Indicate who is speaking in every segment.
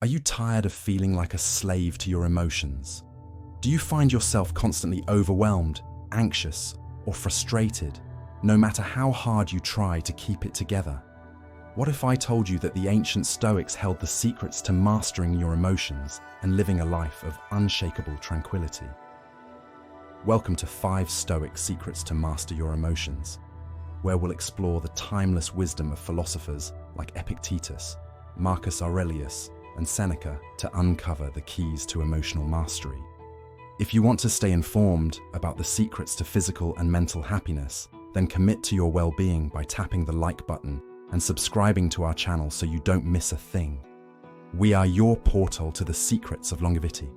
Speaker 1: Are you tired of feeling like a slave to your emotions? Do you find yourself constantly overwhelmed, anxious, or frustrated, no matter how hard you try to keep it together? What if I told you that the ancient Stoics held the secrets to mastering your emotions and living a life of unshakable tranquility? Welcome to 5 Stoic Secrets to Master Your Emotions, where we'll explore the timeless wisdom of philosophers like Epictetus, Marcus Aurelius, and Seneca to uncover the keys to emotional mastery. If you want to stay informed about the secrets to physical and mental happiness, then commit to your well-being by tapping the like button and subscribing to our channel so you don't miss a thing. We are your portal to the secrets of longevity.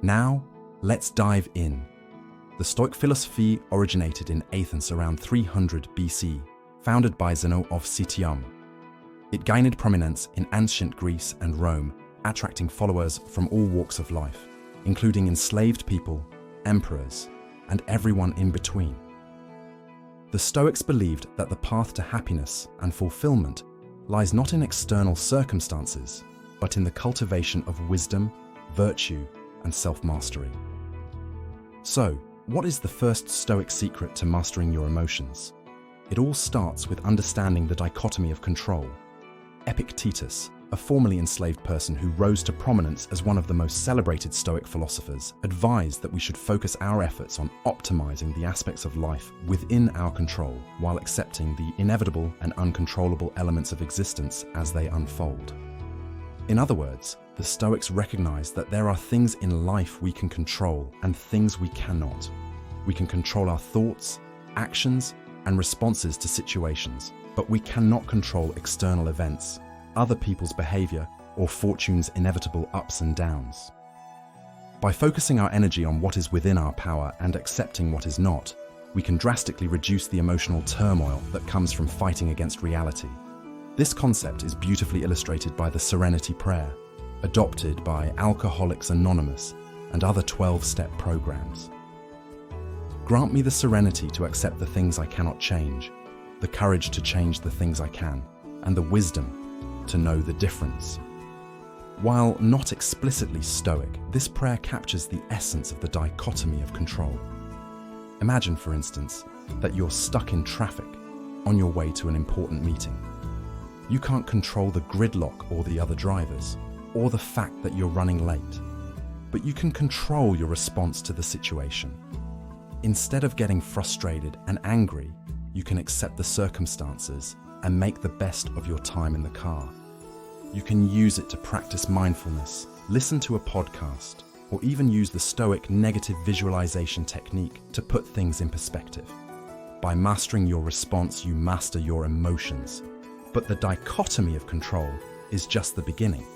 Speaker 1: Now, let's dive in. The Stoic philosophy originated in Athens around 300 BC, founded by Zeno of Citium. It gained prominence in ancient Greece and Rome, attracting followers from all walks of life, including enslaved people, emperors, and everyone in between. The Stoics believed that the path to happiness and fulfillment lies not in external circumstances, but in the cultivation of wisdom, virtue, and self-mastery. So, what is the first Stoic secret to mastering your emotions? It all starts with understanding the dichotomy of control. Epictetus, a formerly enslaved person who rose to prominence as one of the most celebrated Stoic philosophers, advised that we should focus our efforts on optimizing the aspects of life within our control while accepting the inevitable and uncontrollable elements of existence as they unfold. In other words, the Stoics recognized that there are things in life we can control and things we cannot. We can control our thoughts, actions, and responses to situations, but we cannot control external events, other people's behavior, or fortune's inevitable ups and downs. By focusing our energy on what is within our power and accepting what is not, we can drastically reduce the emotional turmoil that comes from fighting against reality. This concept is beautifully illustrated by the Serenity Prayer, adopted by Alcoholics Anonymous and other 12-step programs. Grant me the serenity to accept the things I cannot change, the courage to change the things I can, and the wisdom to know the difference. While not explicitly Stoic, this prayer captures the essence of the dichotomy of control. Imagine, for instance, that you're stuck in traffic on your way to an important meeting. You can't control the gridlock or the other drivers, or the fact that you're running late, but you can control your response to the situation. Instead of getting frustrated and angry, you can accept the circumstances and make the best of your time in the car. You can use it to practice mindfulness, listen to a podcast, or even use the Stoic negative visualization technique to put things in perspective. By mastering your response, you master your emotions. But the dichotomy of control is just the beginning.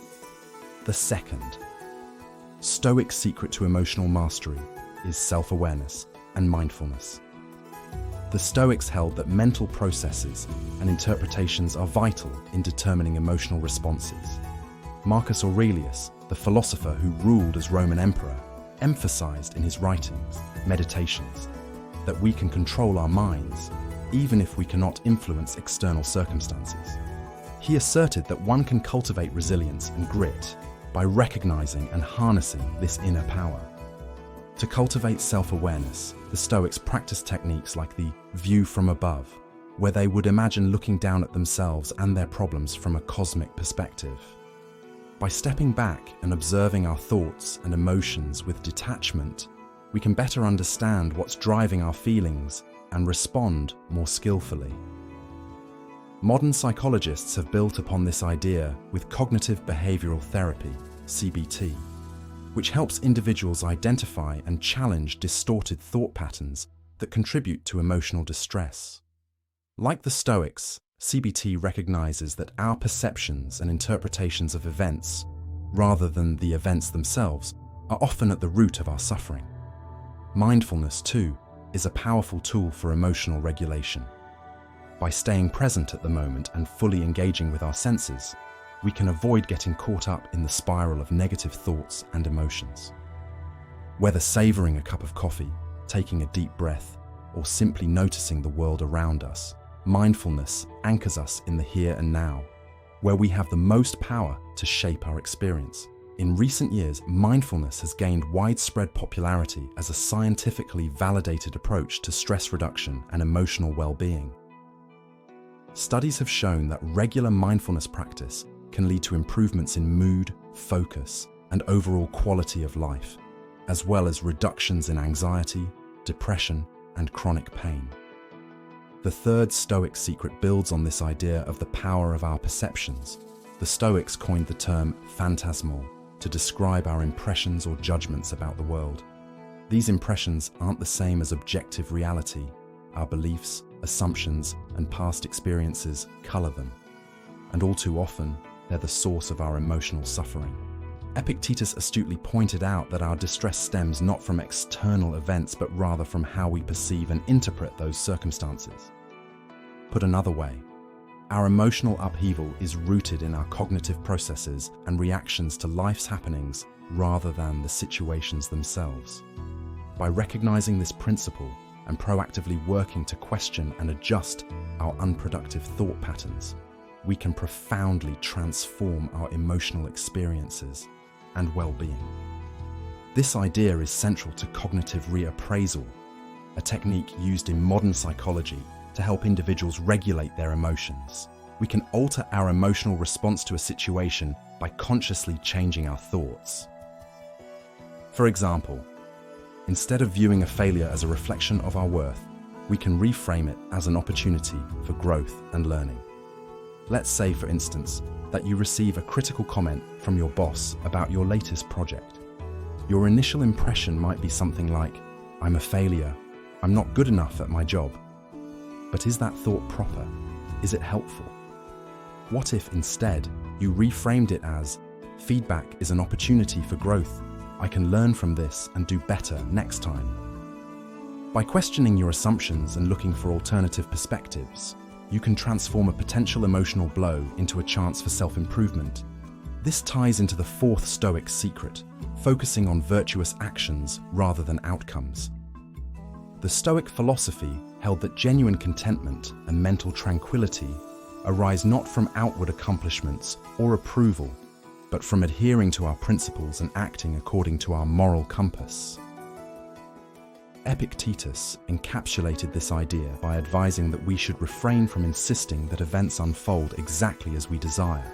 Speaker 1: The second Stoic secret to emotional mastery is self-awareness and mindfulness. The Stoics held that mental processes and interpretations are vital in determining emotional responses. Marcus Aurelius, the philosopher who ruled as Roman emperor, emphasized in his writings, meditations, that we can control our minds, even if we cannot influence external circumstances. He asserted that one can cultivate resilience and grit by recognizing and harnessing this inner power. To cultivate self-awareness, the Stoics practiced techniques like the view from above, where they would imagine looking down at themselves and their problems from a cosmic perspective. By stepping back and observing our thoughts and emotions with detachment, we can better understand what's driving our feelings and respond more skillfully. Modern psychologists have built upon this idea with cognitive behavioral therapy, CBT, which helps individuals identify and challenge distorted thought patterns that contribute to emotional distress. Like the Stoics, CBT recognizes that our perceptions and interpretations of events, rather than the events themselves, are often at the root of our suffering. Mindfulness, too, is a powerful tool for emotional regulation. By staying present at the moment and fully engaging with our senses, we can avoid getting caught up in the spiral of negative thoughts and emotions. Whether savoring a cup of coffee, taking a deep breath, or simply noticing the world around us, mindfulness anchors us in the here and now. where we have the most power to shape our experience. In recent years, mindfulness has gained widespread popularity as a scientifically validated approach to stress reduction and emotional well-being. Studies have shown that regular mindfulness practice can lead to improvements in mood, focus, and overall quality of life, as well as reductions in anxiety, depression, and chronic pain. The third Stoic secret builds on this idea of the power of our perceptions. The Stoics coined the term phantasmal to describe our impressions or judgments about the world. These impressions aren't the same as objective reality. Our beliefs, assumptions, and past experiences color them. And all too often, they're the source of our emotional suffering. Epictetus astutely pointed out that our distress stems not from external events, but rather from how we perceive and interpret those circumstances. Put another way, our emotional upheaval is rooted in our cognitive processes and reactions to life's happenings rather than the situations themselves. By recognizing this principle and proactively working to question and adjust our unproductive thought patterns, we can profoundly transform our emotional experiences and well-being. This idea is central to cognitive reappraisal, a technique used in modern psychology to help individuals regulate their emotions. We can alter our emotional response to a situation by consciously changing our thoughts. For example, instead of viewing a failure as a reflection of our worth, we can reframe it as an opportunity for growth and learning. Let's say, for instance, that you receive a critical comment from your boss about your latest project. Your initial impression might be something like, "I'm a failure, I'm not good enough at my job." But is that thought proper? Is it helpful? What if instead you reframed it as, "Feedback is an opportunity for growth. I can learn from this and do better next time." By questioning your assumptions and looking for alternative perspectives, you can transform a potential emotional blow into a chance for self-improvement. This ties into the fourth Stoic secret, focusing on virtuous actions rather than outcomes. The Stoic philosophy held that genuine contentment and mental tranquility arise not from outward accomplishments or approval, but from adhering to our principles and acting according to our moral compass. Epictetus encapsulated this idea by advising that we should refrain from insisting that events unfold exactly as we desire.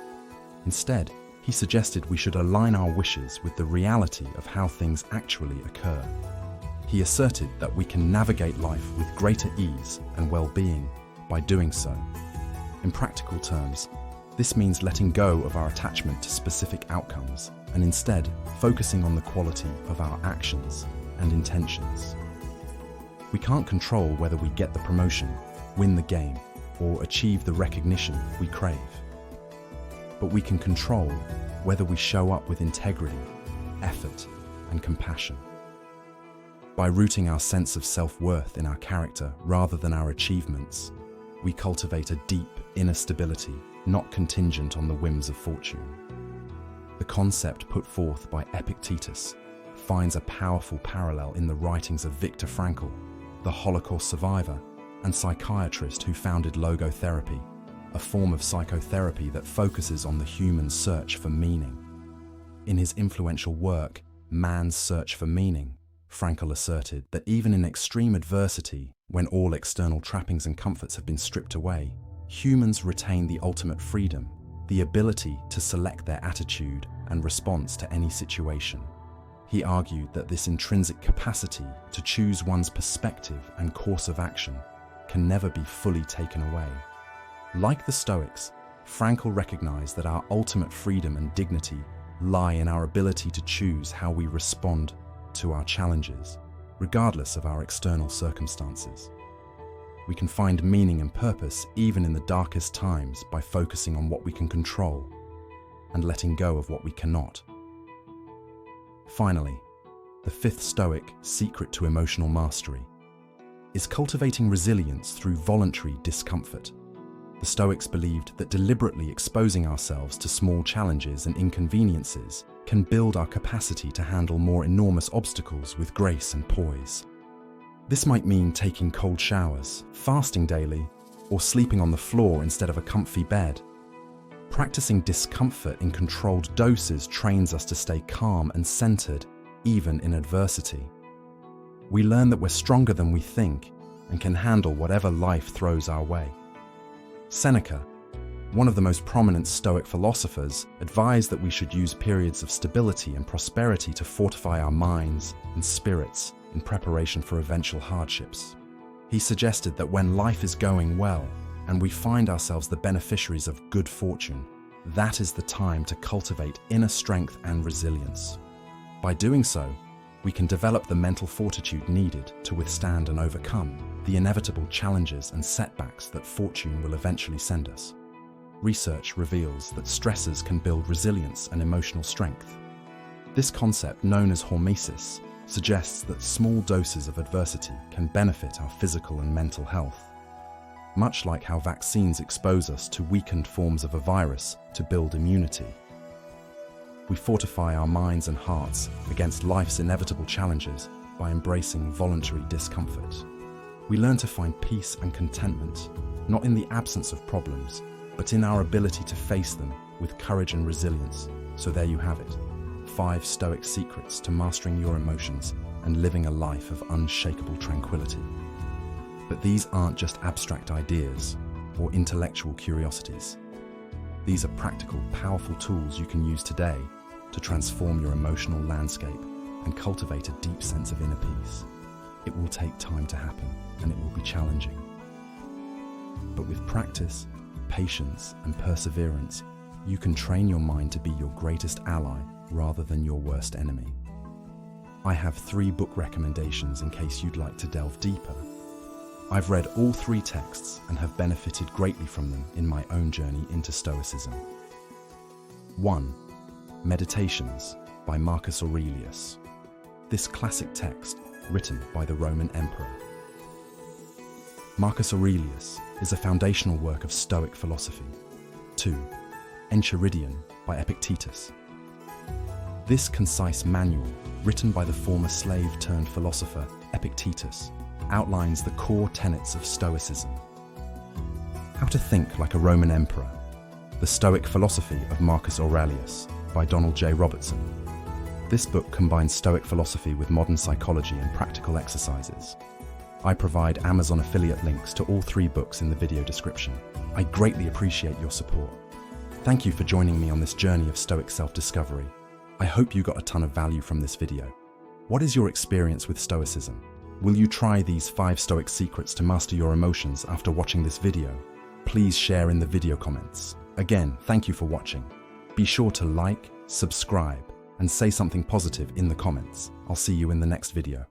Speaker 1: Instead, he suggested we should align our wishes with the reality of how things actually occur. He asserted that we can navigate life with greater ease and well-being by doing so. In practical terms, this means letting go of our attachment to specific outcomes and instead focusing on the quality of our actions and intentions. We can't control whether we get the promotion, win the game, or achieve the recognition we crave. But we can control whether we show up with integrity, effort, and compassion. By rooting our sense of self-worth in our character rather than our achievements, we cultivate a deep inner stability, not contingent on the whims of fortune. The concept put forth by Epictetus finds a powerful parallel in the writings of Viktor Frankl, the Holocaust survivor and psychiatrist who founded logotherapy, a form of psychotherapy that focuses on the human search for meaning. In his influential work, Man's Search for Meaning, Frankl asserted that even in extreme adversity, when all external trappings and comforts have been stripped away, humans retain the ultimate freedom, the ability to select their attitude and response to any situation. He argued that this intrinsic capacity to choose one's perspective and course of action can never be fully taken away. Like the Stoics, Frankl recognized that our ultimate freedom and dignity lie in our ability to choose how we respond to our challenges, regardless of our external circumstances. We can find meaning and purpose even in the darkest times by focusing on what we can control and letting go of what we cannot. Finally, the fifth Stoic secret to emotional mastery is cultivating resilience through voluntary discomfort. The Stoics believed that deliberately exposing ourselves to small challenges and inconveniences can build our capacity to handle more enormous obstacles with grace and poise. This might mean taking cold showers, fasting daily, or sleeping on the floor instead of a comfy bed. Practicing discomfort in controlled doses trains us to stay calm and centered, even in adversity. We learn that we're stronger than we think and can handle whatever life throws our way. Seneca, one of the most prominent Stoic philosophers, advised that we should use periods of stability and prosperity to fortify our minds and spirits in preparation for eventual hardships. He suggested that when life is going well and we find ourselves the beneficiaries of good fortune, that is the time to cultivate inner strength and resilience. By doing so, we can develop the mental fortitude needed to withstand and overcome the inevitable challenges and setbacks that fortune will eventually send us. Research reveals that stressors can build resilience and emotional strength. This concept, known as hormesis, suggests that small doses of adversity can benefit our physical and mental health. Much like how vaccines expose us to weakened forms of a virus to build immunity, we fortify our minds and hearts against life's inevitable challenges by embracing voluntary discomfort. We learn to find peace and contentment, not in the absence of problems, but in our ability to face them with courage and resilience. So there you have it, 5 Stoic secrets to mastering your emotions and living a life of unshakable tranquility. But these aren't just abstract ideas or intellectual curiosities. These are practical, powerful tools you can use today to transform your emotional landscape and cultivate a deep sense of inner peace. It will take time to happen, and it will be challenging. But with practice, patience, and perseverance, you can train your mind to be your greatest ally rather than your worst enemy. I have 3 book recommendations in case you'd like to delve deeper. I've read all 3 texts and have benefited greatly from them in my own journey into Stoicism. 1. Meditations by Marcus Aurelius. This classic text, written by the Roman emperor. Marcus Aurelius is a foundational work of Stoic philosophy. 2. Enchiridion by Epictetus. This concise manual, written by the former slave-turned-philosopher Epictetus, outlines the core tenets of Stoicism. How to Think Like a Roman Emperor, The Stoic Philosophy of Marcus Aurelius by Donald J. Robertson. This book combines Stoic philosophy with modern psychology and practical exercises. I provide Amazon affiliate links to all 3 books in the video description. I greatly appreciate your support. Thank you for joining me on this journey of Stoic self-discovery. I hope you got a ton of value from this video. What is your experience with Stoicism? Will you try these 5 Stoic secrets to master your emotions after watching this video? Please share in the video comments. Again, thank you for watching. Be sure to like, subscribe, and say something positive in the comments. I'll see you in the next video.